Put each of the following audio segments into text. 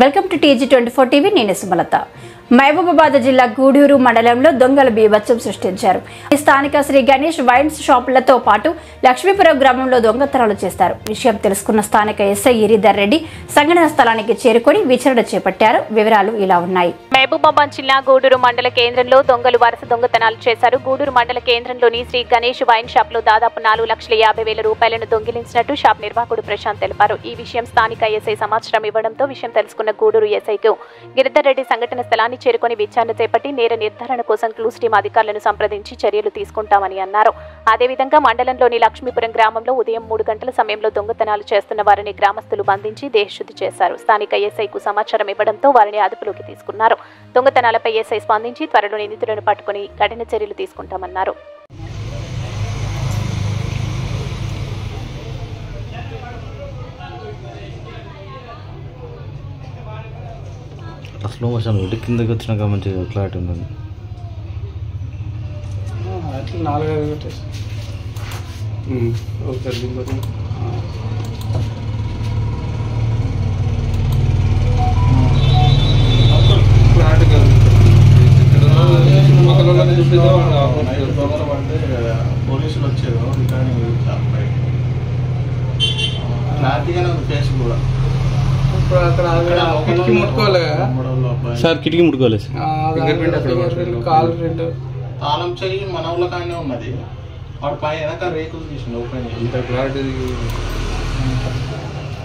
Welcome to TG24 TV. నేను సుమలత. మహబూబాబాద్ జిల్లా గూడూరు మండలంలో దొంగల బీభత్సం సృష్టించారు. స్థానిక శ్రీ గణేష్ వైన్స్ షాపులతో పాటు లక్ష్మీపురం గ్రామంలో దొంగతనాలు చేస్తారు. విషయం తెలుసుకున్న స్థానిక ఎస్ఐ గిరిధర్ రెడ్డి సంఘటన స్థలానికి చేరుకొని విచారణ చేపట్టారు. వివరాలు ఇలా ఉన్నాయి. మహబూబాబాద్ జిల్లా గూడూరు మండల కేంద్రంలో దొంగలు వరుస దొంగతనాలు చేశారు. గూడూరు మండల కేంద్రంలోని శ్రీ గణేష్ వైన్ షాప్ లో దాదాపు 4,50,000 రూపాయలను దొంగిలించినట్టు షాప్ నిర్వాహకుడు ప్రశాంత్ తెలిపారు. ఈ విషయం స్థానిక ఎస్ఐ సమాచారం ఇవ్వడంతో విషయం తెలుసుకున్న గూడూరు ఎస్ఐకు గిరిధర్ రెడ్డి సంఘటన స్థలాన్ని చేరుకొని విచారణ చేపట్టి నేర నిర్ధారణ కోసం క్లూస్ టీం అధికారులను సంప్రదించి చర్యలు తీసుకుంటామని అన్నారు. అదేవిధంగా మండలంలోని లక్ష్మీపురం గ్రామంలో ఉదయం 3 గంటల సమయంలో దొంగతనాలు చేస్తున్న వారిని గ్రామస్తులు బంధించి దేహశుద్ధి చేశారు. స్థానిక ఎస్ఐకు సమాచారం ఇవ్వడంతో వారిని అదుపులోకి తీసుకున్నారు. దొంగతనాలపై ఎస్ఐ స్పందించి త్వరలో నిందితులను పట్టుకుని కఠిన చర్యలు తీసుకుంటామన్నారు. స్లో మోషన్ ఒకటి కిందకి వచ్చినాక మంచిగా క్లారిటీ ఉంది. అట్లా 4-5 పెట్టేసి పోలీసులు వచ్చారు. క్లారిటీగానే ఉంది ఫేస్ కూడా. సార్ కిటికీ ముట్టుకోలేదు. తాళం చెయ్యి మన ఊళ్ళో కానీ ఉన్నది. వాడు పై వెనక రేకులు తీసిండు ఓపెన్ చేసి.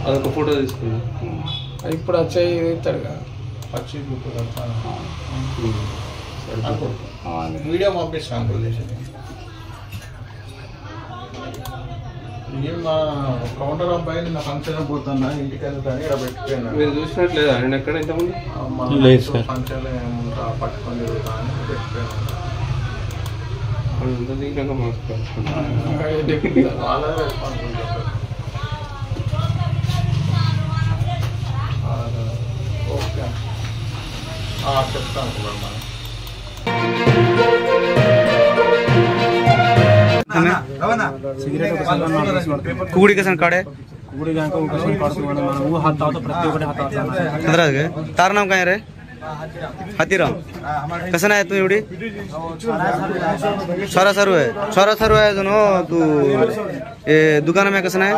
అదొక ఫోటో తీసుకుంది. ఇప్పుడు వచ్చాయి వచ్చి వీడియో పంపిస్తాను. మా కౌంటర్ అబ్బాయి నిన్న ఫంక్షన్ పోతున్నా ఇంటికి వెళ్తాను ఇక్కడ పెట్టిపోయినా. మీరు చూసినట్లేదా నేను ఎక్కడ ఇంతకుముందు ఫంక్షన్ ఏముంటా పట్టుకొని తిరుగుతా అని పెట్టిపోయినా. దిగినాక మాట్లాడుతున్నాను. వాళ్ళే రెస్పాన్సిబుల్ చెప్పారు. ఓకే చెప్తాను కూడా మనం. कुकड़ी कैसे काटे कुकड़ी का कैसे काट तो वो हाथ तो प्रत्येक हाथ अंदर के तार नाम कहाँ रे हाथीराम कैसा है तू एवढी छोरा सरू है दोनों तू ये दुकान में कैसा है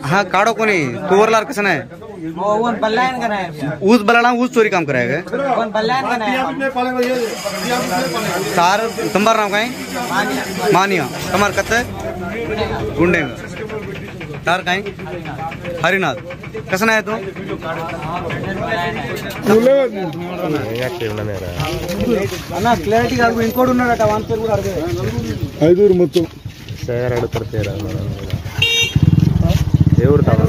हाँ काढ़ो को नहीं तुवरलार कैसा है ऊस बलाना ऊस चोरी काम कराएगा तार तुम्हार नाम का है मानिया तुम्हार कत्ते गुंडे तार का हरिनाथ कैसा है तू क्लैरिटी इंकोट ఐదుగురు మొత్తం సేర్ అడుగుతారు. ఎవరు తమ్ముడు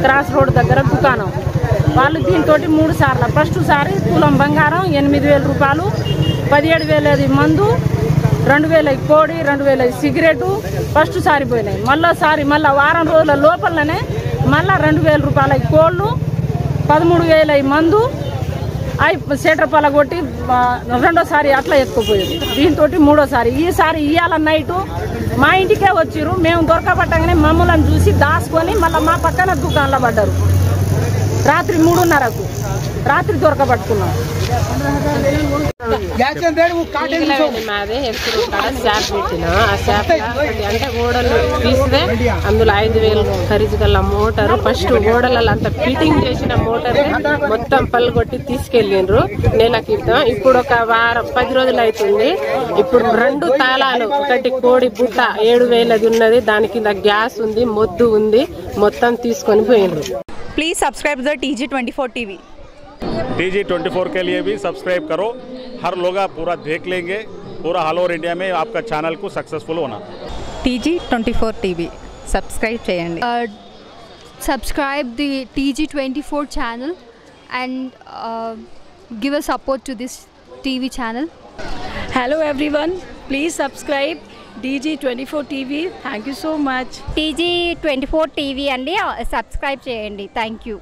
క్రాస్ రోడ్ దగ్గర దుకాణం వాళ్ళు దీంతో 3 సార్లు ఫస్ట్ సారి తులం బంగారం 8,000 రూపాయలు 17,000 మందు 2,000 కోడి 2,000 సిగరెట్ ఫస్ట్ సారి పోయినాయి. మళ్ళీ వారం రోజుల లోపలనే మళ్ళీ 2,000 రూపాయల కోళ్ళు 13,000 మందు సెటర్ పలగొట్టి రెండోసారి అట్లా ఎత్తుకుపోయేది. దీంతో మూడోసారి ఈసారి ఇవాళ నైటు మా ఇంటికే వచ్చిర్రు. మేము దొరకబట్టగానే మమ్మల్ని చూసి దాచుకొని మళ్ళీ మా పక్కన దుకాణంలో పడ్డారు. రాత్రి 3:30కు రాత్రి దొరకబట్టుకున్నాం. మాది ఎప్పుడు షాప్ పెట్టిన ఆ షాప్ అంటే ఓడలు తీస్తే అందులో 5,000 ఖరీదు గల మోటారు ఫస్ట్ ఓడలలో అంత ఫిట్టింగ్ చేసిన మోటార్ మొత్తం పల్లగొట్టి తీసుకెళ్ళిండ్రు నెల క్రితం. ఇప్పుడు ఒక వారం 10 రోజులు అవుతుంది. ఇప్పుడు 2 తాళాలు ఒకటి కోడి బుట్ట 7,000 ఉన్నది. దాని కింద గ్యాస్ ఉంది, మొద్దు ఉంది, మొత్తం తీసుకొని పోయిండ్రు. Please subscribe to the TG24 TV. TG24 के लिए भी सब्सक्राइब करो। हर लोग पूरा देख लेंगे, पूरा ऑल ओवर इंडिया में आपका चैनल को सक्सेसफुल होना। TG24 TV सब्सक्राइब చేయండి. Subscribe the TG24 channel and give a support to this TV channel. Hello everyone, please subscribe TG24 TV. Thank you so much. TG24 TV అండి, subscribe చేయండి. Thank you.